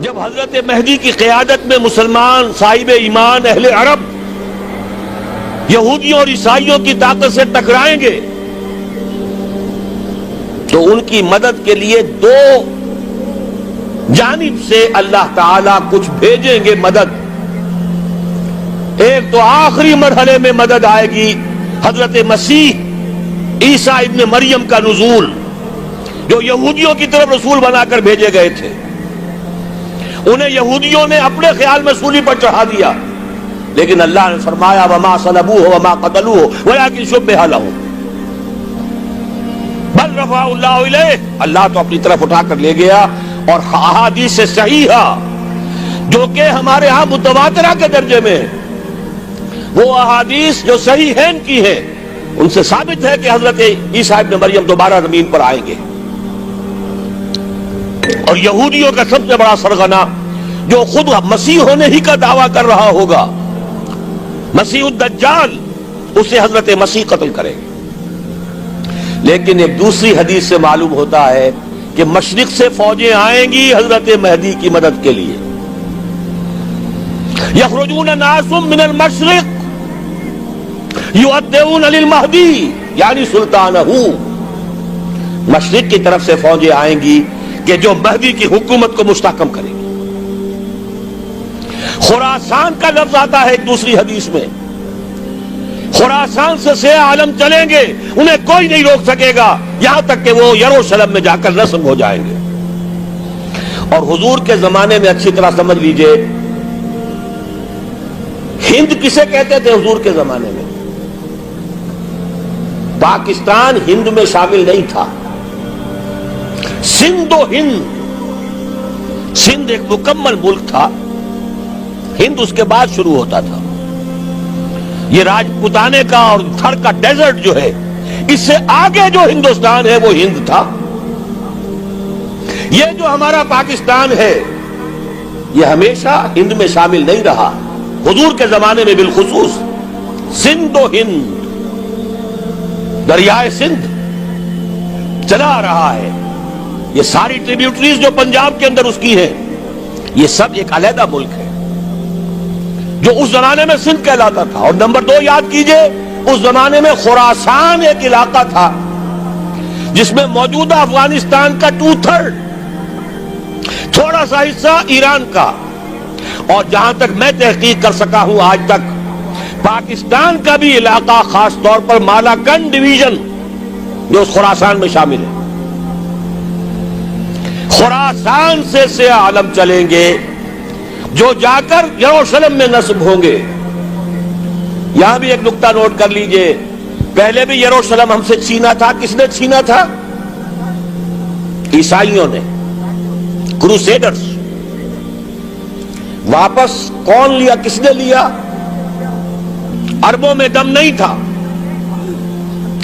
جب حضرت مہدی کی قیادت میں مسلمان صاحب ایمان اہل عرب یہودیوں اور عیسائیوں کی طاقت سے ٹکرائیں گے تو ان کی مدد کے لیے دو جانب سے اللہ تعالیٰ کچھ بھیجیں گے مدد. ایک تو آخری مرحلے میں مدد آئے گی حضرت مسیح عیسیٰ ابن مریم کا نزول، جو یہودیوں کی طرف رسول بنا کر بھیجے گئے تھے. انہیں یہودیوں نے اپنے خیال میں سولی پر چڑھا دیا، لیکن اللہ نے فرمایا وما صلبوہ وما قتلوہ ولکن شبہ لہم بل رفعہ اللہ الیہ. اللہ تو اپنی طرف اٹھا کر لے گیا. اور احادیث صحیحہ جو کہ ہمارے ہاں متواترہ کے درجے میں وہ احادیث جو صحیحین کی ہیں ان سے ثابت ہے کہ حضرت عیسیٰ ابن مریم دوبارہ زمین پر آئیں گے. اور یہودیوں کا سب سے بڑا سرغنہ جو خود مسیح ہونے ہی کا دعویٰ کر رہا ہوگا، مسیح الدجال، اسے حضرت مسیح قتل کرے گے. لیکن ایک دوسری حدیث سے معلوم ہوتا ہے کہ مشرق سے فوجیں آئیں گی حضرت مہدی کی مدد کے لیے. یخرجون ناس من المشرق یؤدون للمہدی یعنی سلطانہ. مشرق کی طرف سے فوجیں آئیں گی کہ جو مہدی کی حکومت کو مستحکم کریں گی. خراسان کا لفظ آتا ہے ایک دوسری حدیث میں. خراسان سے سیاہ عالم چلیں گے، انہیں کوئی نہیں روک سکے گا یہاں تک کہ وہ یروشلم میں جا کر نصب ہو جائیں گے. اور حضور کے زمانے میں اچھی طرح سمجھ لیجئے، ہند کسے کہتے تھے حضور کے زمانے میں؟ پاکستان ہند میں شامل نہیں تھا. سندھ و ہند، سندھ ایک مکمل ملک تھا، ہند اس کے بعد شروع ہوتا تھا. یہ راجپوتانے کا اور تھر کا ڈیزرٹ جو ہے، اس سے آگے جو ہندوستان ہے وہ ہند تھا. یہ جو ہمارا پاکستان ہے یہ ہمیشہ ہند میں شامل نہیں رہا. حضور کے زمانے میں بالخصوص سندھ و ہند، دریائے سندھ چلا آ رہا ہے. یہ ساری ٹریبیوٹریز جو پنجاب کے اندر اس کی ہیں، یہ سب ایک علیحدہ ملک ہے جو اس زمانے میں سندھ کہلاتا تھا. اور نمبر 2 یاد کیجئے، اس زمانے میں خراسان ایک علاقہ تھا جس میں موجودہ افغانستان کا 2/3، تھوڑا سا حصہ ایران کا، اور جہاں تک میں تحقیق کر سکا ہوں آج تک پاکستان کا بھی علاقہ، خاص طور پر مالاکنڈ ڈویژن جو اس خراسان میں شامل ہے. خراسان سے سیاہ عالم چلیں گے جو جا کر یروشلم میں نصب ہوں گے. یہاں بھی ایک نقطہ نوٹ کر لیجئے، پہلے بھی یروشلم ہم سے چھینا تھا. کس نے چھینا تھا؟ عیسائیوں نے، کروسیڈرز. واپس کون لیا؟ کس نے لیا؟ عربوں میں دم نہیں تھا،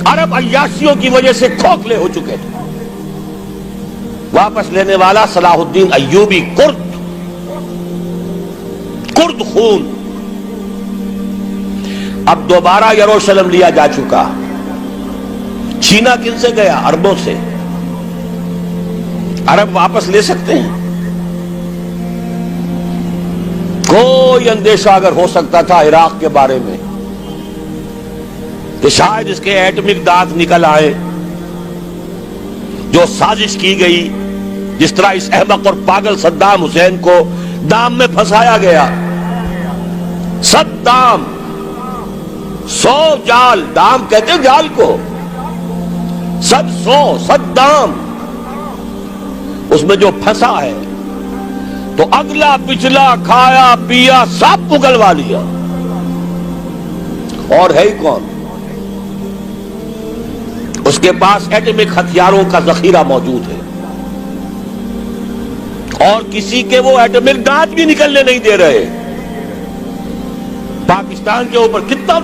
عرب عیاشیوں کی وجہ سے کھوکھلے ہو چکے تھے. واپس لینے والا صلاح الدین ایوبی، کرد خون. اب دوبارہ یروشلم لیا جا چکا. چھینا کن سے گیا؟ عربوں سے. عرب واپس لے سکتے ہیں؟ کوئی اندیشہ اگر ہو سکتا تھا عراق کے بارے میں کہ شاید اس کے ایٹمک دانت نکل آئے، جو سازش کی گئی، جس طرح اس احمق اور پاگل صدام حسین کو دام میں پھنسایا گیا. صدام 100 جال، دام کہتے ہیں جال کو، 100 اس میں جو پھنسا ہے تو اگلا پچھلا کھایا پیا سب پگلوا لیا. اور ہے ہی کون؟ اس کے پاس ایٹمک ہتھیاروں کا ذخیرہ موجود ہے، اور کسی کے وہ ایٹمک دانت بھی نکلنے نہیں دے رہے. پاکستان کے اوپر کتنا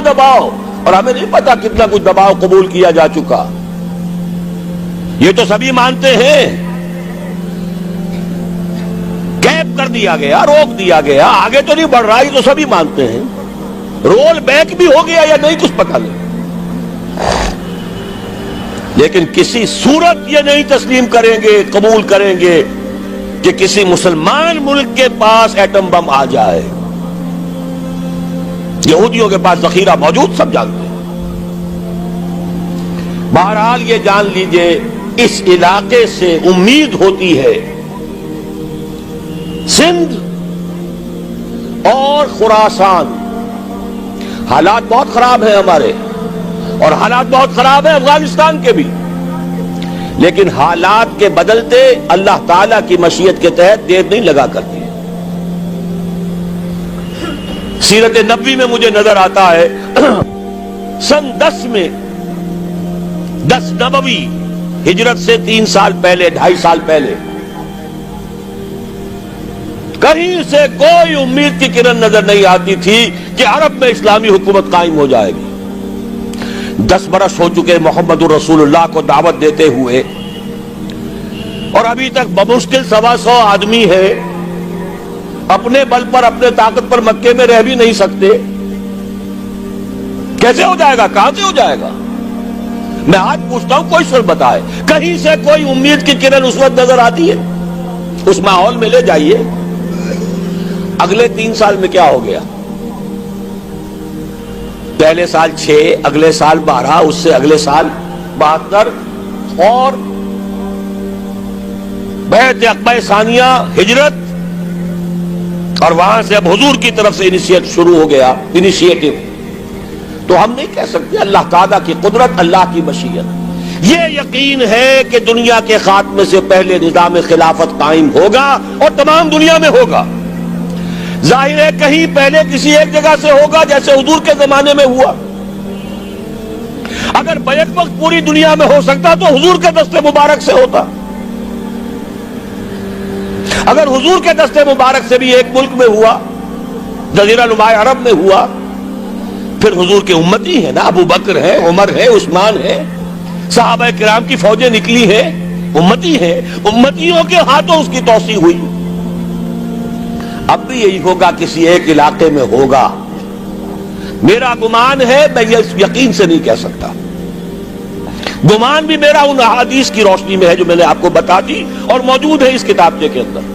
دباؤ، اور ہمیں نہیں پتا کتنا کچھ دباؤ قبول کیا جا چکا. یہ تو سبھی مانتے ہیں. کیپ کر دیا گیا، روک دیا گیا، آگے تو نہیں بڑھ رہا، یہ تو سبھی مانتے ہیں. رول بیک بھی ہو گیا یا نہیں کچھ پتہ نہیں، لیکن کسی صورت یہ نہیں تسلیم کریں گے، قبول کریں گے کہ کسی مسلمان ملک کے پاس ایٹم بم آ جائے. یہودیوں کے پاس ذخیرہ موجود، سب جانتے ہیں. بہرحال یہ جان لیجئے اس علاقے سے امید ہوتی ہے سندھ اور خراسان. حالات بہت خراب ہیں ہمارے، اور حالات بہت خراب ہیں افغانستان کے بھی، لیکن حالات کے بدلتے اللہ تعالیٰ کی مشیت کے تحت دیر نہیں لگا کرتی. سیرت نبوی میں مجھے نظر آتا ہے سن 10 میں 10 نبوی ہجرت سے 3 سال پہلے، 2.5 سال پہلے، کہیں سے کوئی امید کی کرن نظر نہیں آتی تھی کہ عرب میں اسلامی حکومت قائم ہو جائے گی. 10 برس ہو چکے محمد رسول اللہ کو دعوت دیتے ہوئے، اور ابھی تک بمشکل 125 آدمی ہے. اپنے بل پر، اپنے طاقت پر مکے میں رہ بھی نہیں سکتے. کیسے ہو جائے گا؟ کہاں سے ہو جائے گا؟ میں آج پوچھتا ہوں، کوئی شر بتائے کہیں سے کوئی امید کی کرن اس وقت نظر آتی ہے؟ اس ماحول میں لے جائیے. اگلے 3 سال میں کیا ہو گیا؟ پہلے سال 6، اگلے سال 12، اس سے اگلے سال 72، اور بیعت عقبہ ثانیہ، ہجرت، اور وہاں سے اب حضور کی طرف سے شروع ہو گیا انیشیٹو. تو ہم نہیں کہہ سکتے. اللہ تعالیٰ کی قدرت، اللہ کی مشیت. یہ یقین ہے کہ دنیا کے خاتمے سے پہلے نظام خلافت قائم ہوگا، اور تمام دنیا میں ہوگا. ظاہر ہے کہیں پہلے کسی ایک جگہ سے ہوگا، جیسے حضور کے زمانے میں ہوا. اگر بیک وقت پوری دنیا میں ہو سکتا تو حضور کے دست مبارک سے ہوتا. اگر حضور کے دست مبارک سے بھی ایک ملک میں ہوا، جزیرہ نماء عرب میں ہوا، پھر حضور کے امتی ہیں نا، ابو بکر ہے، عمر ہے، عثمان ہے، صحابہ کرام کی فوجیں نکلی ہیں، امتی ہیں. امتیوں کے ہاتھوں اس کی توسیع ہوئی. اب بھی یہی ہوگا، کسی ایک علاقے میں ہوگا. میرا گمان ہے، میں یہ یقین سے نہیں کہہ سکتا. گمان بھی میرا ان احادیث کی روشنی میں ہے جو میں نے آپ کو بتا دی اور موجود ہے اس کتابچے کے اندر.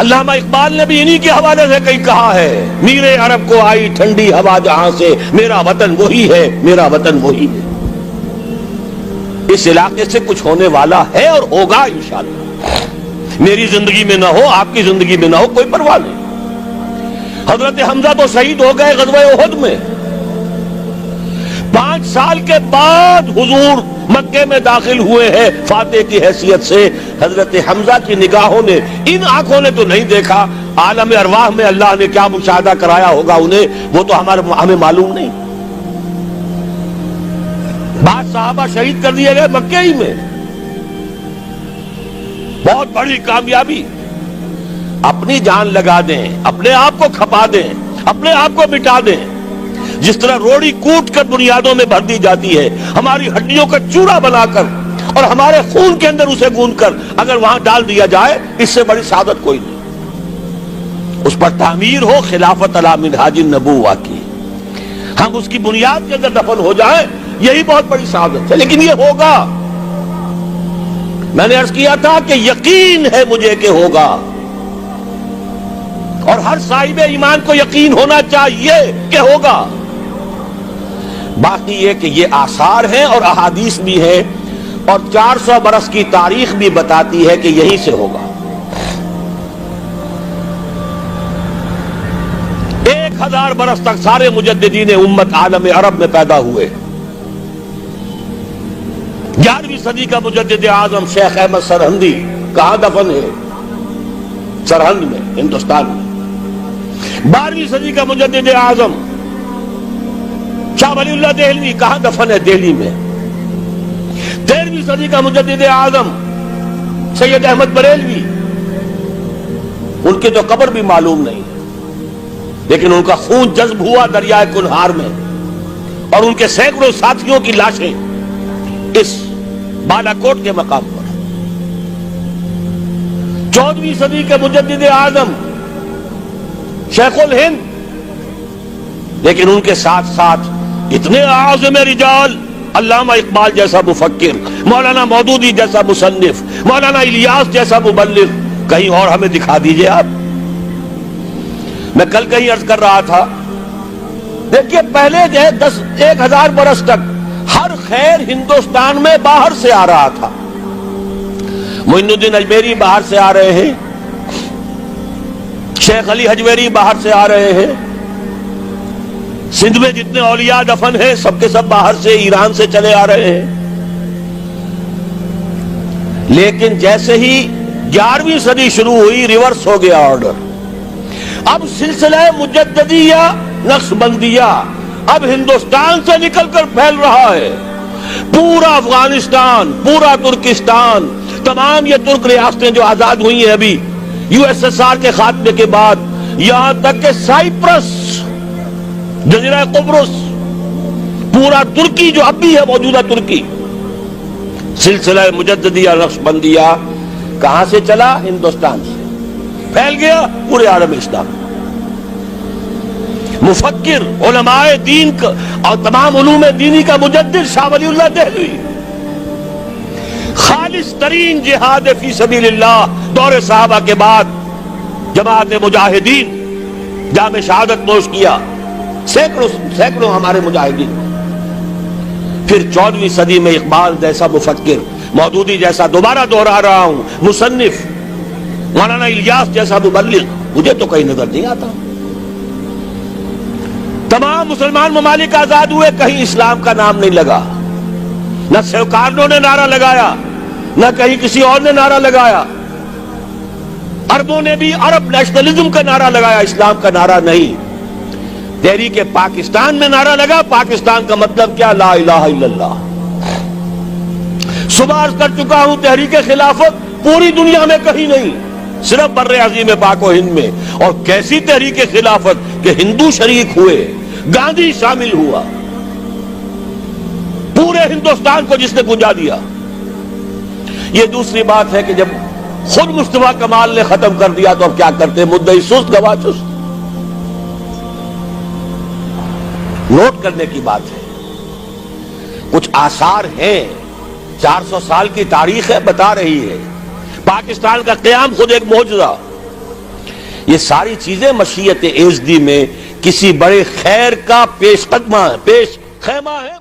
علامہ اقبال نے بھی انہی کے حوالے سے کہیں کہا ہے، میرے عرب کو آئی ٹھنڈی ہوا جہاں سے، میرا وطن وہی ہے، میرا وطن وہی ہے. اس علاقے سے کچھ ہونے والا ہے اور ہوگا انشاءاللہ. میری زندگی میں نہ ہو، آپ کی زندگی میں نہ ہو، کوئی پرواہ نہیں. حضرت حمزہ تو شہید ہو گئے غزوہ احد میں. 5 سال کے بعد حضور مکے میں داخل ہوئے ہیں فاتح کی حیثیت سے. حضرت حمزہ کی نگاہوں نے، ان آنکھوں نے تو نہیں دیکھا، عالم ارواح میں اللہ نے کیا مشاہدہ کرایا ہوگا انہیں، وہ تو ہمیں معلوم نہیں. بعض صحابہ شہید کر دیے گئے مکے ہی میں. بہت بڑی کامیابی. اپنی جان لگا دیں، اپنے آپ کو کھپا دیں، اپنے آپ کو مٹا دیں. جس طرح روڑی کوٹ کر بنیادوں میں بھر دی جاتی ہے، ہماری ہڈیوں کا چورا بنا کر اور ہمارے خون کے اندر اسے گوندھ کر اگر وہاں ڈال دیا جائے، اس سے بڑی سعادت کوئی نہیں. اس پر تعمیر ہو خلافت علی منہاج النبوہ کی، ہم اس کی بنیاد کے اندر دفن ہو جائیں، یہی بہت بڑی سعادت ہے. لیکن یہ ہوگا. میں نے عرض کیا تھا کہ یقین ہے مجھے کہ ہوگا، اور ہر صاحب ایمان کو یقین ہونا چاہیے کہ ہوگا. باقی یہ کہ یہ آثار ہیں اور احادیث بھی ہیں، اور 400 برس کی تاریخ بھی بتاتی ہے کہ یہیں سے ہوگا. 1000 برس تک سارے مجددین امت عالم عرب میں پیدا ہوئے. 11ویں صدی کا مجدد اعظم شیخ احمد سرہندی کہاں دفن ہے؟ سرہند میں، ہندوستان میں. 12ویں صدی کا مجدد اعظم شاہ ولی اللہ دہلوی کہاں دفن ہے؟ دہلی میں. 13ویں صدی کا مجدد اعظم سید احمد بریلوی، ان کی تو قبر بھی معلوم نہیں، لیکن ان کا خون جذب ہوا دریائے کنہار میں، اور ان کے سینکڑوں ساتھیوں کی لاشیں اس بالا کوٹ کے مقام پر. 14ویں صدی کے مجدد اعظم شیخ الہند، لیکن ان کے ساتھ ساتھ اتنے اعظم رجال علامہ اقبال جیسا مفکر، مولانا مودودی جیسا مصنف، مولانا الیاس جیسا مبلغ کہیں اور ہمیں دکھا دیجئے آپ۔ میں کل کہیں عرض کر رہا تھا، دیکھیے پہلے جو ہے 1000 برس تک ہر خیر ہندوستان میں باہر سے آ رہا تھا۔ معین الدین اجمیری باہر سے آ رہے ہیں، شیخ علی حجویری باہر سے آ رہے ہیں، سندھ میں جتنے اولیاء دفن ہیں سب کے سب باہر سے، ایران سے چلے آ رہے ہیں۔ لیکن جیسے ہی 11ویں صدی شروع ہوئی ریورس ہو گیا آرڈر۔ اب سلسلہ مجددیہ نقش بندیہ اب ہندوستان سے نکل کر پھیل رہا ہے، پورا افغانستان، پورا ترکستان، تمام یہ ترک ریاستیں جو آزاد ہوئی ہیں ابھی USSR کے خاتمے کے بعد، یہاں تک کہ سائپرس، جزیرہ قبرص، پورا ترکی جو اب بھی ہے موجودہ ترکی، سلسلہ مجددیہ نقش بندیہ کہاں سے چلا؟ ہندوستان سے پھیل گیا پورے عالم اسلام۔ مفکر، علماء دین اور تمام علوم دینی کا مجدد شاہ ولی اللہ دہلوی، خالص ترین جہاد فی سبیل اللہ دور صحابہ کے بعد جماعت مجاہدین جام شہادت نوش کیا، سینکڑوں ہمارے مجاہدین۔ پھر 14ویں صدی میں اقبال جیسا مفکر، مودودی جیسا، دوبارہ دوہرا رہا ہوں، مصنف، مولانا الیاس جیسا مبلغ مجھے تو کہیں نظر نہیں آتا۔ تمام مسلمان ممالک آزاد ہوئے، کہیں اسلام کا نام نہیں لگا، نہ سرکاروں نے نعرہ لگایا، نہ کہیں کسی اور نے نعرہ لگایا۔ عربوں نے بھی عرب نیشنلزم کا نعرہ لگایا، اسلام کا نعرہ نہیں۔ تحریک پاکستان میں نعرہ لگا، پاکستان کا مطلب کیا؟ لا الہ الا اللہ۔ صبح عرض کر چکا ہوں، تحریک خلافت پوری دنیا میں کہیں نہیں، صرف بر عظیم پاک و ہند میں۔ اور کیسی تحریک خلافت کہ ہندو شریک ہوئے، گاندھی شامل ہوا، پورے ہندوستان کو جس نے گنجا دیا۔ یہ دوسری بات ہے کہ جب خود مصطفیٰ کمال نے ختم کر دیا تو اب کیا کرتے؟ مدعی سست گواہ چست۔ نوٹ کرنے کی بات ہے، کچھ آثار ہیں، 400 سال کی تاریخ ہے، بتا رہی ہے پاکستان کا قیام خود ایک معجزہ۔ یہ ساری چیزیں مشیت ایزدی میں کسی بڑے خیر کا پیش خیمہ ہے۔